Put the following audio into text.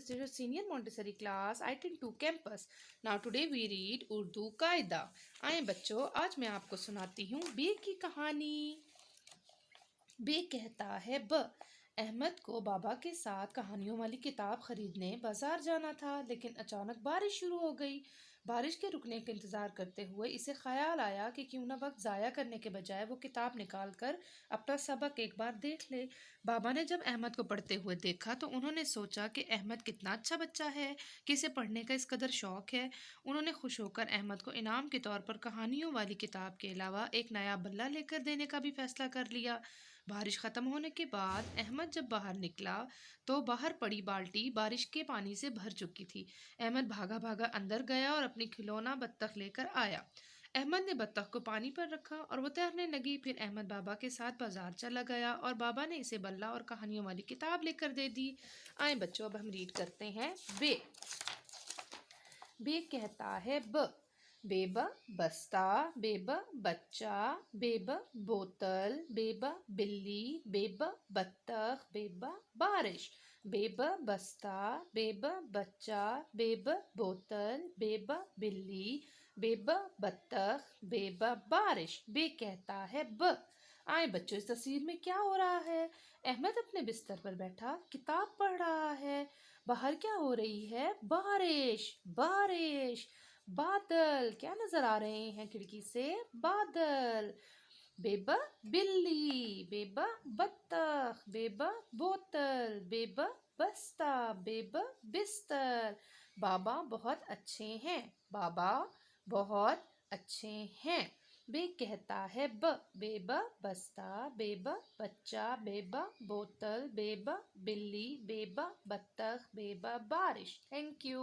this is your senior Montessori class I-10-2 campus. Now today we read Urdu Qaida. आए बच्चों, आज मैं आपको सुनाती हूँ बे की कहानी। बे कहता है ब। अहमद को बाबा के साथ कहानियों वाली किताब खरीदने बाजार जाना था, लेकिन अचानक बारिश शुरू हो गई। बारिश के रुकने का इंतज़ार करते हुए इसे ख्याल आया कि क्यों ना वक्त ज़ाया करने के बजाय वो किताब निकाल कर अपना सबक एक बार देख ले। बाबा ने जब अहमद को पढ़ते हुए देखा तो उन्होंने सोचा कि अहमद कितना अच्छा बच्चा है कि इसे पढ़ने का इस कदर शौक़ है। उन्होंने खुश होकर अहमद को इनाम के तौर पर कहानियों वाली किताब के अलावा एक नया बल्ला लेकर देने का भी फैसला कर लिया। बारिश ख़त्म होने के बाद अहमद जब बाहर निकला तो बाहर पड़ी बाल्टी बारिश के पानी से भर चुकी थी। अहमद भागा भागा अंदर गया और अपनी खिलौना बत्तख लेकर आया। अहमद ने बत्तख को पानी पर रखा और वो तैरने लगी। फिर अहमद बाबा के साथ बाजार चला गया और बाबा ने इसे बल्ला और कहानियों वाली किताब लेकर दे दी। आए बच्चों, अब हम रीड करते हैं बे। बे कहता है ब। बेब बस्ता, बेब बच्चा, बेब बोतल, बेब बिल्ली, बेब बत्तख, बेब बारिश। बेब बस्ता, बेब बच्चा, बेब बोतल, बेब बिल्ली, बेब बत्तख, बेब बारिश। बे कहता है ब। आए बच्चों, इस तस्वीर में क्या हो रहा है? अहमद अपने बिस्तर पर बैठा किताब पढ़ रहा है। बाहर क्या हो रही है? बारिश, बारिश। बादल क्या नजर आ रहे हैं खिड़की से? बादल। बेबा बिल्ली, बेबा बत्तख, बेबा बोतल, बेबा बस्ता, बेबा बिस्तर। बाबा बहुत अच्छे हैं, बाबा बहुत अच्छे हैं। बे कहता है ब। बेबा बस्ता, बेबा बच्चा, बेबा बोतल, बेबा बिल्ली, बेबा बत्तख, बेबा बारिश। Thank you.